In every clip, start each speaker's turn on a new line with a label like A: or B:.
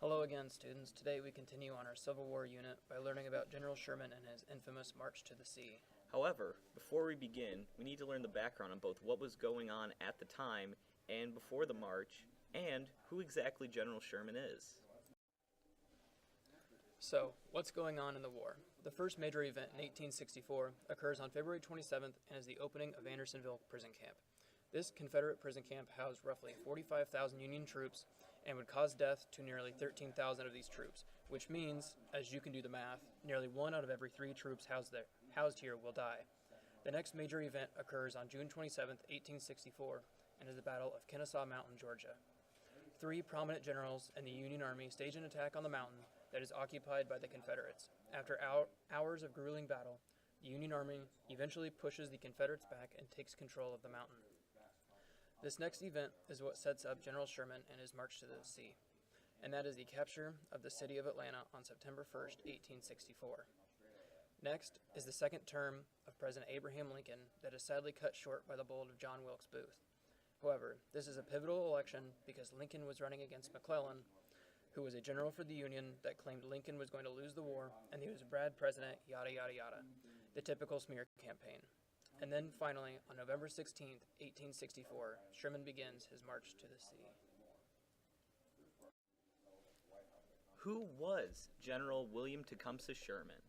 A: Hello again, students. Today we continue on our Civil War unit by learning about General Sherman and his infamous March to the Sea.
B: However, before we begin, we need to learn the background on both what was going on at the time and before the march, and who exactly General Sherman is.
A: So, what's going on in the war? The first major event in 1864 occurs on February 27th and is the opening of Andersonville Prison Camp. This Confederate prison camp housed roughly 45,000 Union troops and would cause death to nearly 13,000 of these troops, which means, as you can do the math, nearly 1 out of every 3 troops housed here will die. The next major event occurs on June 27, 1864, and is the Battle of Kennesaw Mountain, Georgia. 3 prominent generals in the Union Army stage an attack on the mountain that is occupied by the Confederates. After hours of grueling battle, the Union Army eventually pushes the Confederates back and takes control of the mountain. This next event is what sets up General Sherman and his march to the sea, and that is the capture of the city of Atlanta on September 1st, 1864. Next is the second term of President Abraham Lincoln that is sadly cut short by the bullet of John Wilkes Booth. However, this is a pivotal election because Lincoln was running against McClellan, who was a general for the Union that claimed Lincoln was going to lose the war and he was a bad president, yada yada yada, the typical smear campaign. And then finally, on November 16, 1864, Sherman begins his march to the sea.
B: Who was General William Tecumseh Sherman?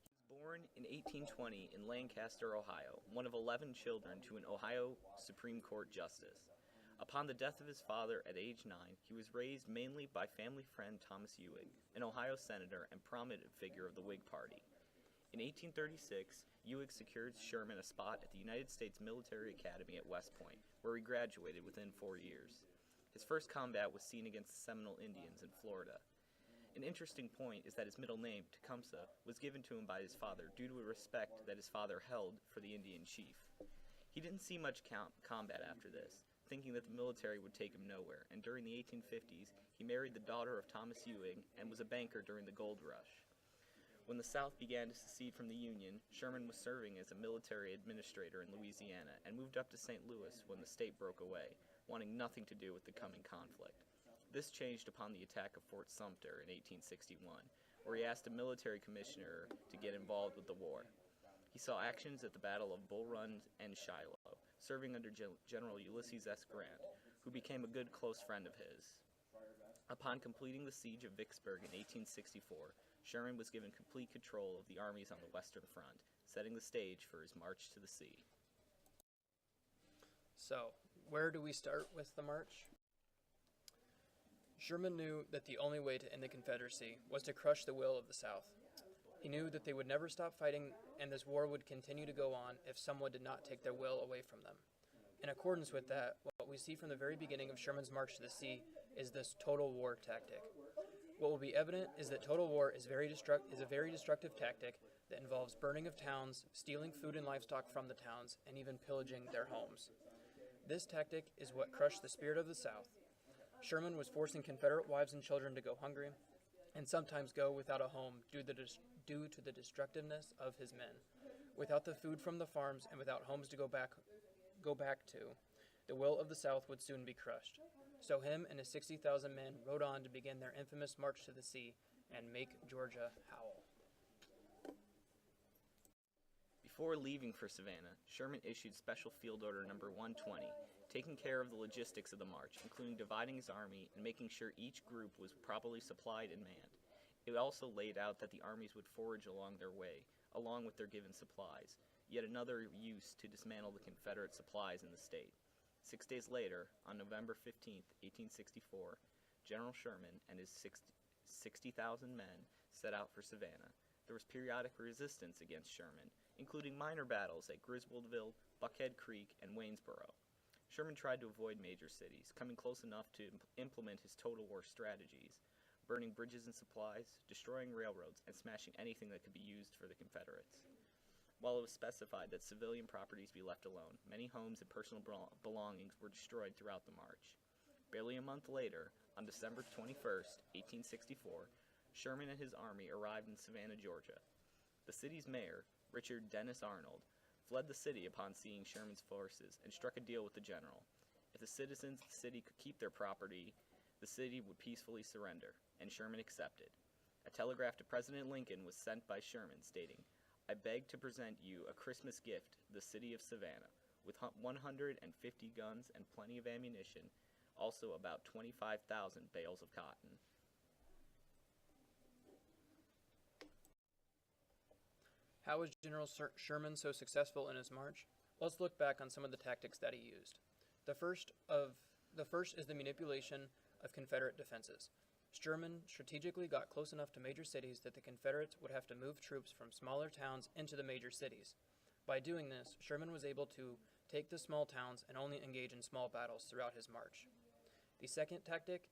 B: He was born in 1820 in Lancaster, Ohio, one of 11 children to an Ohio Supreme Court justice. Upon the death of his father at age 9, he was raised mainly by family friend Thomas Ewing, an Ohio senator and prominent figure of the Whig Party. In 1836, Ewing secured Sherman a spot at the United States Military Academy at West Point, where he graduated within 4 years. His first combat was seen against the Seminole Indians in Florida. An interesting point is that his middle name, Tecumseh, was given to him by his father due to a respect that his father held for the Indian chief. He didn't see much combat after this, thinking that the military would take him nowhere, and during the 1850s, he married the daughter of Thomas Ewing and was a banker during the gold rush. When the South began to secede from the Union, Sherman was serving as a military administrator in Louisiana and moved up to St. Louis when the state broke away, wanting nothing to do with the coming conflict. This changed upon the attack of Fort Sumter in 1861, where he asked a military commissioner to get involved with the war. He saw actions at the Battle of Bull Run and Shiloh, serving under General Ulysses S. Grant, who became a good close friend of his. Upon completing the siege of Vicksburg in 1864, Sherman was given complete control of the armies on the Western Front, setting the stage for his march to the sea.
A: So, where do we start with the march? Sherman knew that the only way to end the Confederacy was to crush the will of the South. He knew that they would never stop fighting and this war would continue to go on if someone did not take their will away from them. In accordance with that, what we see from the very beginning of Sherman's march to the sea is this total war tactic. What will be evident is that total war is a very destructive tactic that involves burning of towns, stealing food and livestock from the towns, and even pillaging their homes. This tactic is what crushed the spirit of the South. Sherman was forcing Confederate wives and children to go hungry, and sometimes go without a home due to the destructiveness of his men. Without the food from the farms and without homes to go back to, the will of the South would soon be crushed. So him and his 60,000 men rode on to begin their infamous march to the sea and make Georgia howl.
B: Before leaving for Savannah, Sherman issued Special Field Order No. 120, taking care of the logistics of the march, including dividing his army and making sure each group was properly supplied and manned. It also laid out that the armies would forage along their way, along with their given supplies, yet another use to dismantle the Confederate supplies in the state. 6 days later, on November 15, 1864, General Sherman and his 60,000 men set out for Savannah. There was periodic resistance against Sherman, including minor battles at Griswoldville, Buckhead Creek, and Waynesboro. Sherman tried to avoid major cities, coming close enough to implement his total war strategies, burning bridges and supplies, destroying railroads, and smashing anything that could be used for the Confederates. While it was specified that civilian properties be left alone, many homes and personal belongings were destroyed throughout the march. Barely a month later, on December 21st, 1864, Sherman and his army arrived in Savannah, Georgia. The city's mayor, Richard Dennis Arnold, fled the city upon seeing Sherman's forces and struck a deal with the general. If the citizens of the city could keep their property, the city would peacefully surrender, and Sherman accepted. A telegram to President Lincoln was sent by Sherman stating, "I beg to present you a Christmas gift, the city of Savannah, with 150 guns and plenty of ammunition, also about 25,000 bales of cotton."
A: How was General Sherman so successful in his march? Let's look back on some of the tactics that he used. The first is the manipulation of Confederate defenses. Sherman strategically got close enough to major cities that the Confederates would have to move troops from smaller towns into the major cities. By doing this, Sherman was able to take the small towns and only engage in small battles throughout his march. The second tactic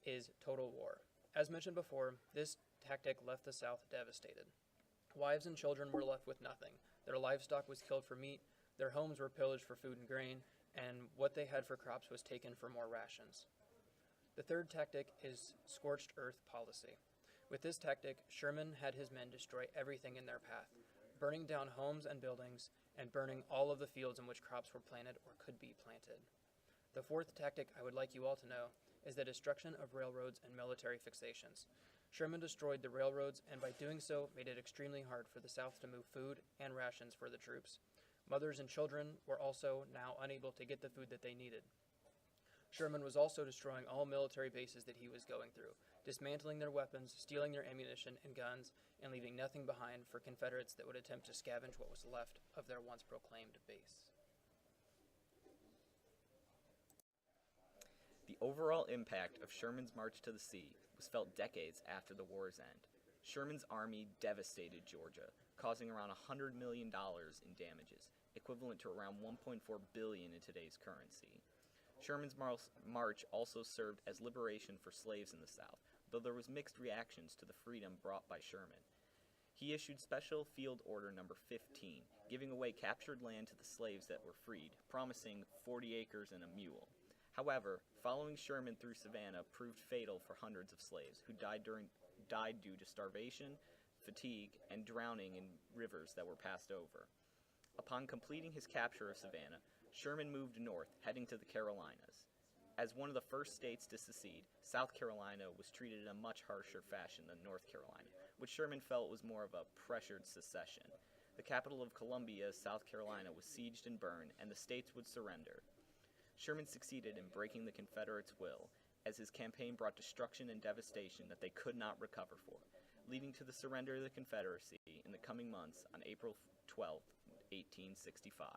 A: is total war. As mentioned before, this tactic left the South devastated. Wives and children were left with nothing. Their livestock was killed for meat, their homes were pillaged for food and grain, and what they had for crops was taken for more rations. The third tactic is scorched earth policy. With this tactic, Sherman had his men destroy everything in their path, burning down homes and buildings, and burning all of the fields in which crops were planted or could be planted. The fourth tactic I would like you all to know is the destruction of railroads and military fixations. Sherman destroyed the railroads and by doing so made it extremely hard for the South to move food and rations for the troops. Mothers and children were also now unable to get the food that they needed. Sherman was also destroying all military bases that he was going through, dismantling their weapons, stealing their ammunition and guns, and leaving nothing behind for Confederates that would attempt to scavenge what was left of their once proclaimed base.
B: The overall impact of Sherman's march to the sea was felt decades after the war's end. Sherman's army devastated Georgia, causing around $100 million in damages, equivalent to around $1.4 billion in today's currency. Sherman's march also served as liberation for slaves in the South, though there was mixed reactions to the freedom brought by Sherman. He issued Special Field Order No. 15, giving away captured land to the slaves that were freed, promising 40 acres and a mule. However, following Sherman through Savannah proved fatal for hundreds of slaves who died due to starvation, fatigue, and drowning in rivers that were passed over. Upon completing his capture of Savannah, Sherman moved north, heading to the Carolinas. As one of the first states to secede, South Carolina was treated in a much harsher fashion than North Carolina, which Sherman felt was more of a pressured secession. The capital of Columbia, South Carolina, was sieged and burned, and the states would surrender. Sherman succeeded in breaking the Confederates' will, as his campaign brought destruction and devastation that they could not recover for, leading to the surrender of the Confederacy in the coming months on April 12, 1865.